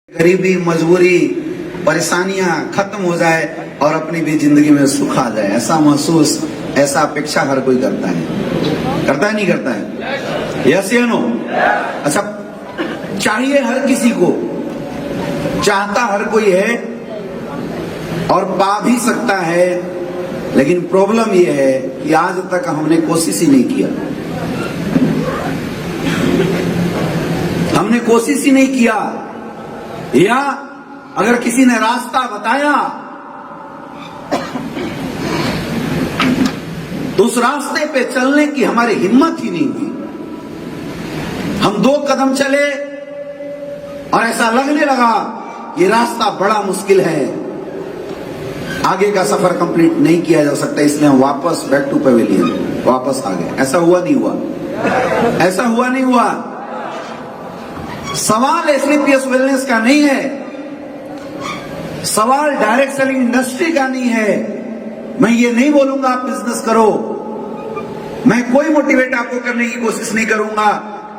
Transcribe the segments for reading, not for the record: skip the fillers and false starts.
गरीबी, मजबूरी, परेशानियां खत्म हो जाए और अपनी भी जिंदगी में सुख आ जाए, ऐसा महसूस, ऐसा अपेक्षा हर कोई करता है नहीं करता है? यस या नो? अच्छा, चाहिए हर किसी को, चाहता हर कोई है और पा भी सकता है, लेकिन प्रॉब्लम यह है कि आज तक हमने कोशिश ही नहीं किया। हमने कोशिश ही नहीं किया, या अगर किसी ने रास्ता बताया तो उस रास्ते पे चलने की हमारी हिम्मत ही नहीं हुई। हम 2 कदम चले और ऐसा लगने लगा ये रास्ता बड़ा मुश्किल है, आगे का सफर कंप्लीट नहीं किया जा सकता, इसलिए हम वापस बैक टू पवेलियन वापस आ गए। ऐसा हुआ नहीं हुआ? ऐसा हुआ नहीं हुआ? सवाल एसलीपीएस वेलनेस का नहीं है, सवाल डायरेक्ट सेलिंग इंडस्ट्री का नहीं है। मैं ये नहीं बोलूंगा आप बिजनेस करो, मैं कोई मोटिवेट आपको करने की कोशिश नहीं करूंगा।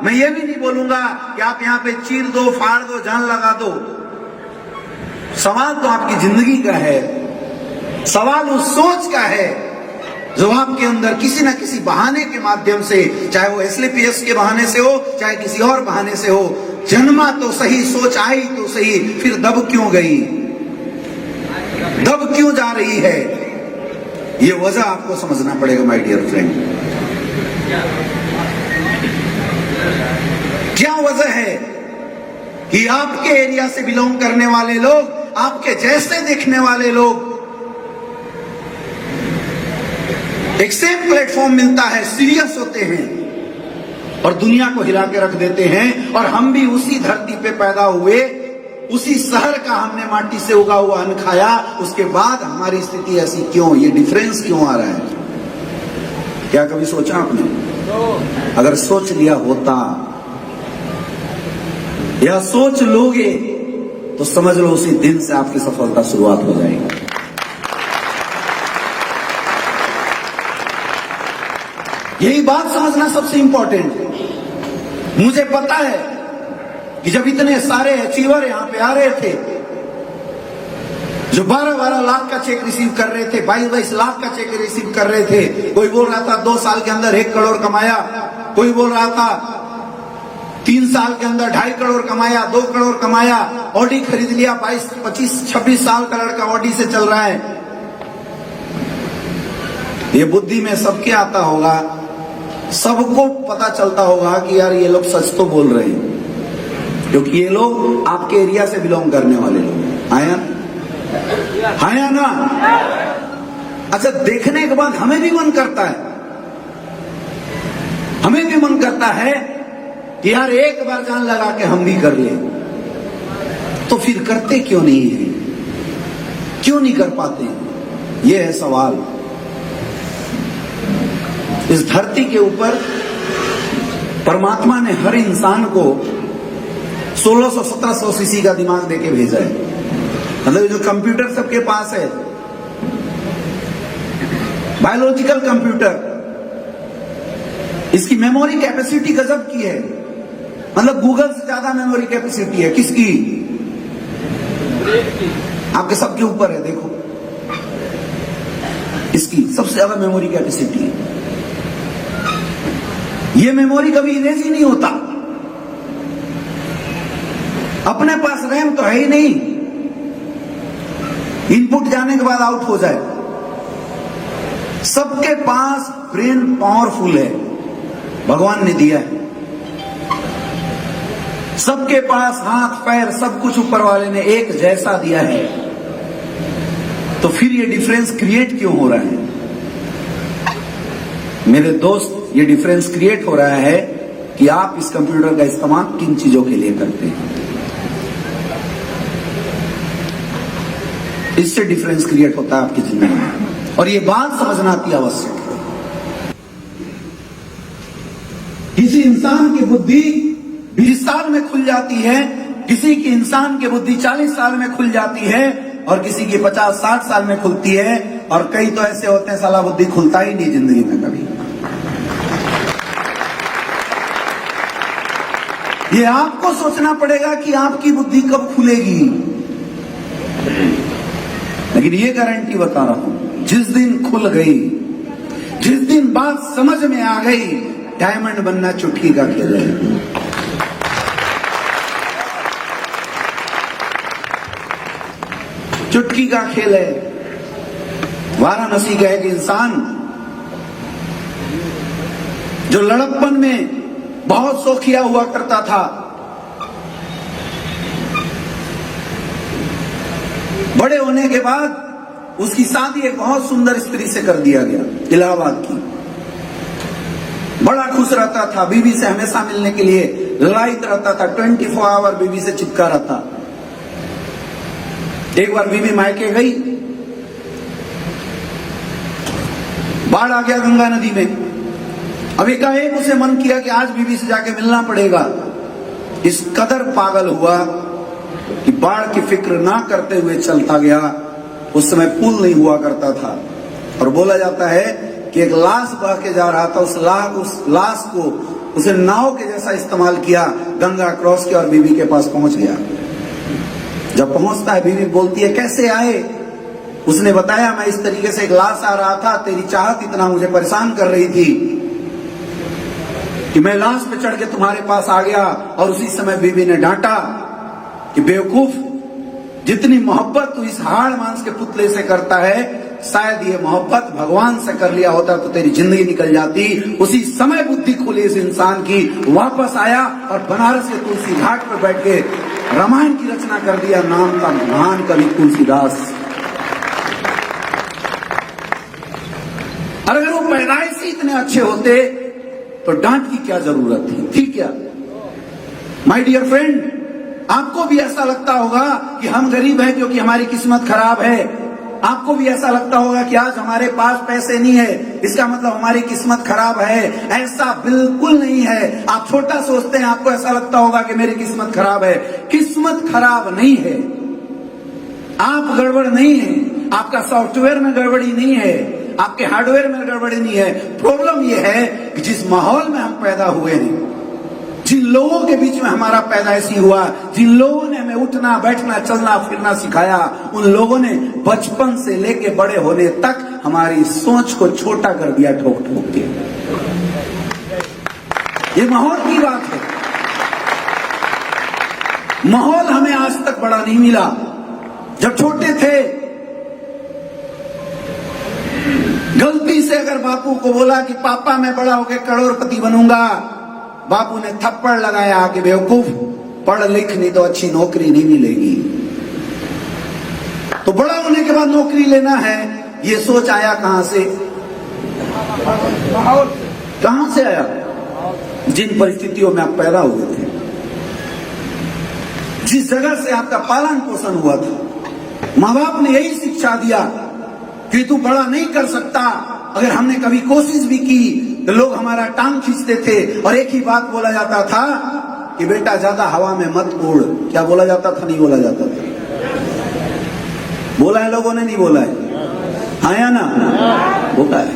मैं ये भी नहीं बोलूंगा कि आप यहां पे चीर दो, फाड़ दो, जान लगा दो। सवाल तो आपकी जिंदगी का है, सवाल उस सोच का है जो आपके अंदर किसी ना किसी बहाने के माध्यम से, चाहे वो एसलीपीएस के बहाने से हो, चाहे किसी और बहाने से हो, जन्मा तो सही, सोच आई तो सही, फिर दब क्यों गई, दब क्यों जा रही है, ये वजह आपको समझना पड़ेगा माय डियर फ्रेंड। क्या वजह है कि आपके एरिया से बिलोंग करने वाले लोग, आपके जैसे देखने वाले लोग, एक सेम प्लेटफॉर्म मिलता है, सीरियस होते हैं और दुनिया को हिला के रख देते हैं। और हम भी उसी धरती पे पैदा हुए, उसी शहर का हमने माटी से उगा हुआ अन्न खाया, उसके बाद हमारी स्थिति ऐसी क्यों, ये डिफरेंस क्यों आ रहा है? क्या कभी सोचा आपने? अगर सोच लिया होता या सोच लोगे तो समझ लो उसी दिन से आपकी सफलता शुरुआत हो जाएगी। यही बात समझना सबसे इंपॉर्टेंट है। मुझे पता है कि जब इतने सारे अचीवर यहां पे आ रहे थे, जो 12-12 लाख का चेक रिसीव कर रहे थे, 22-22 लाख का चेक रिसीव कर रहे थे, कोई बोल रहा था 2 साल के अंदर 1 करोड़ कमाया, कोई बोल रहा था 3 साल के अंदर 2.5 करोड़ कमाया, 2 करोड़ कमाया, ऑडी खरीद लिया, 22, 25, 26 साल का लड़का ऑडी से चल रहा है। ये बुद्धि में सबके आता होगा, सबको पता चलता होगा कि यार ये लोग सच तो बोल रहे हैं, क्योंकि ये लोग आपके एरिया से बिलोंग करने वाले लोग आया ना। अच्छा, देखने के बाद हमें भी मन करता है, हमें भी मन करता है कि यार एक बार जान लगा के हम भी कर ले। तो फिर करते क्यों नहीं है, क्यों नहीं कर पाते? ये है सवाल। इस धरती के ऊपर परमात्मा ने हर इंसान को 1600-1700 सीसी का दिमाग देके भेजा है। मतलब जो कंप्यूटर सबके पास है, बायोलॉजिकल कंप्यूटर, इसकी मेमोरी कैपेसिटी गजब की है। मतलब गूगल से ज्यादा मेमोरी कैपेसिटी है। किसकी? आपके सबके ऊपर है, देखो, इसकी सबसे ज्यादा मेमोरी कैपेसिटी है। ये मेमोरी कभी इरेज ही नहीं होता। अपने पास रैम तो है ही नहीं, इनपुट जाने के बाद आउट हो जाए। सबके पास ब्रेन पावरफुल है, भगवान ने दिया है। सबके पास हाथ पैर सब कुछ ऊपर वाले ने एक जैसा दिया है। तो फिर ये डिफरेंस क्रिएट क्यों हो रहा है? मेरे दोस्त, ये डिफरेंस क्रिएट हो रहा है कि आप इस कंप्यूटर का इस्तेमाल किन चीजों के लिए करते हैं। इससे डिफरेंस क्रिएट होता है आपकी जिंदगी में, और ये बात समझना अति आवश्यक है। किसी इंसान की बुद्धि 20 साल में खुल जाती है, किसी की इंसान की बुद्धि 40 साल में खुल जाती है, और किसी की 50-60 साल में खुलती है, और कई तो ऐसे होते हैं साला बुद्धि खुलता ही नहीं जिंदगी में कभी। ये आपको सोचना पड़ेगा कि आपकी बुद्धि कब खुलेगी। लेकिन ये गारंटी बता रहा हूं, जिस दिन खुल गई, जिस दिन बात समझ में आ गई, डायमंड बनना चुटकी का खेल है। चुटकी का खेल है। वाराणसी का एक इंसान जो लड़कपन में बहुत शौकिया हुआ करता था, बड़े होने के बाद उसकी शादी एक बहुत सुंदर स्त्री से कर दिया गया, इलाहाबाद की। बड़ा खुश रहता था, बीवी से हमेशा मिलने के लिए लड़ाई रहता था, 24 आवर बीवी से चिपका रहता। एक बार बीवी मायके गई, बाढ़ आ गया गंगा नदी में। अब एकाएक उसे मन किया कि आज बीवी से जाके मिलना पड़ेगा। इस कदर पागल हुआ कि बाढ़ की फिक्र ना करते हुए चलता गया। उस समय पुल नहीं हुआ करता था और बोला जाता है कि एक लाश बह के जा रहा था, उस लाश को उसे नाव के जैसा इस्तेमाल किया, गंगा क्रॉस किया और बीवी के पास पहुंच गया। जब पहुंचता है, बीवी बोलती है, कैसे आए? उसने बताया, मैं इस तरीके से एक लाश आ रहा था, तेरी चाहत इतना मुझे परेशान कर रही थी कि मैं लाश पे चढ़ के तुम्हारे पास आ गया। और उसी समय बीवी ने डांटा कि बेवकूफ, जितनी मोहब्बत तू इस हाड़ मांस के पुतले से करता है, शायद ये मोहब्बत भगवान से कर लिया होता तो तेरी जिंदगी निकल जाती। उसी समय बुद्धि खुली इस इंसान की, वापस आया और बनारस के तुलसी घाट पर बैठ के रामायण की रचना कर दिया। नाम का महान कवि तुलसीदास। और अगर वो पैदाइश से इतने अच्छे होते तो डांट की क्या जरूरत थी? ठीक क्या माय डियर फ्रेंड, आपको भी ऐसा लगता होगा कि हम गरीब हैं क्योंकि हमारी किस्मत खराब है। आपको भी ऐसा लगता होगा कि आज हमारे पास पैसे नहीं है, इसका मतलब हमारी किस्मत खराब है। ऐसा बिल्कुल नहीं है। आप छोटा सोचते हैं, आपको ऐसा लगता होगा कि मेरी किस्मत खराब है। किस्मत खराब नहीं है, आप गड़बड़ नहीं है, आपका सॉफ्टवेयर में गड़बड़ी नहीं है, आपके हार्डवेयर में गड़बड़ी नहीं है। प्रॉब्लम यह है कि जिस माहौल में हम पैदा हुए हैं, जिन लोगों के बीच में हमारा पैदाइशी हुआ, जिन लोगों ने हमें उठना बैठना चलना फिरना सिखाया, उन लोगों ने बचपन से लेके बड़े होने तक हमारी सोच को छोटा कर दिया, ठोक ठोक के। ये माहौल की बात है। माहौल हमें आज तक बड़ा नहीं मिला। जब छोटे थे, गलती से अगर बापू को बोला कि पापा मैं बड़ा होकर करोड़पति बनूंगा, बापू ने थप्पड़ लगाया कि बेवकूफ, पढ़ लिख नहीं तो अच्छी नौकरी नहीं मिलेगी। तो बड़ा होने के बाद नौकरी लेना है, ये सोच आया कहां से? कहां से आया? जिन परिस्थितियों में आप पैदा हुए थे, जिस जगह से आपका पालन पोषण हुआ था, माँ बाप ने यही शिक्षा दिया कि तू बड़ा नहीं कर सकता। अगर हमने कभी कोशिश भी की तो लोग हमारा टांग खींचते थे और एक ही बात बोला जाता था कि बेटा ज्यादा हवा में मत उड़। क्या बोला जाता था? नहीं बोला जाता था। बोला है लोगों ने? नहीं बोला है? हाँ या ना? बोला है,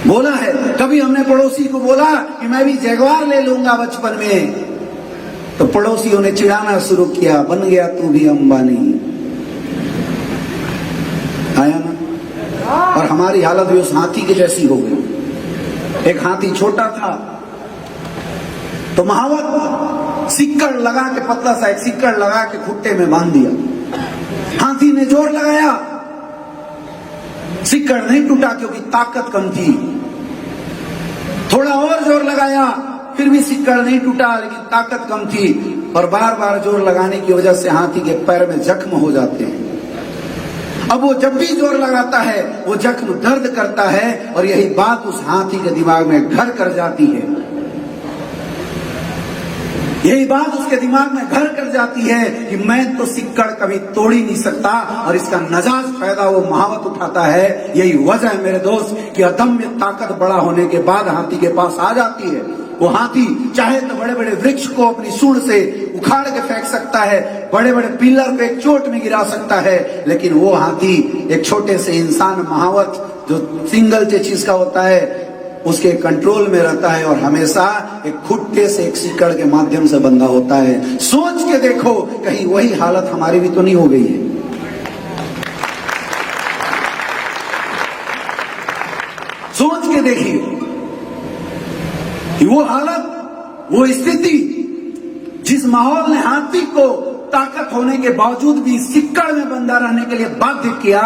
बोला है। कभी हमने पड़ोसी को बोला कि मैं भी जगुआर ले लूंगा बचपन में, तो पड़ोसियों ने चिढ़ाना शुरू किया, बन गया तू भी अंबानी। आया ना? और हमारी हालत भी उस हाथी की जैसी हो गई। एक हाथी छोटा था तो महावत सिक्कड़ लगा के, पतला सा एक सिक्कड़ लगा के खुट्टे में बांध दिया। हाथी ने जोर लगाया, सिक्कड़ नहीं टूटा क्योंकि ताकत कम थी। थोड़ा और जोर लगाया, फिर भी सिक्कड़ नहीं टूटा लेकिन ताकत कम थी। और बार बार जोर लगाने की वजह से हाथी के पैर में जख्म हो जाते हैं। अब वो जब भी जोर लगाता है वो जख्म दर्द करता है और यही बात उस हाथी के दिमाग में घर कर जाती है। यही बात उसके दिमाग में घर कर जाती है कि मैं तो सिक्कड़ कभी तोड़ ही नहीं सकता। और इसका नजायज फायदा वो महावत उठाता है। यही वजह है मेरे दोस्त कि अदम्य ताकत बड़ा होने के बाद हाथी के पास आ जाती है। वो हाथी चाहे तो बड़े बड़े वृक्ष को अपनी सूंड से उखाड़ के फेंक सकता है, बड़े बड़े पिलर पे एक चोट में गिरा सकता है, लेकिन वो हाथी एक छोटे से इंसान महावत जो सिंगल चीज का होता है, उसके कंट्रोल में रहता है और हमेशा एक खुट्टे से एक सीकड़ के माध्यम से बंधा होता है। सोच के देखो कहीं वही हालत हमारी भी तो नहीं हो गई है। सोच के देखिए कि वो हालत, वो स्थिति, जिस माहौल ने हाथी को ताकत होने के बावजूद भी सिक्कड़ में बंधा रहने के लिए बाध्य किया,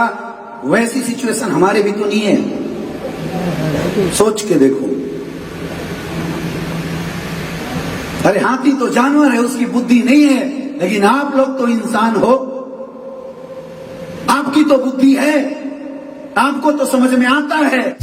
वैसी सिचुएशन हमारे भी तो नहीं है। सोच के देखो। अरे हाथी तो जानवर है, उसकी बुद्धि नहीं है, लेकिन आप लोग तो इंसान हो, आपकी तो बुद्धि है, आपको तो समझ में आता है।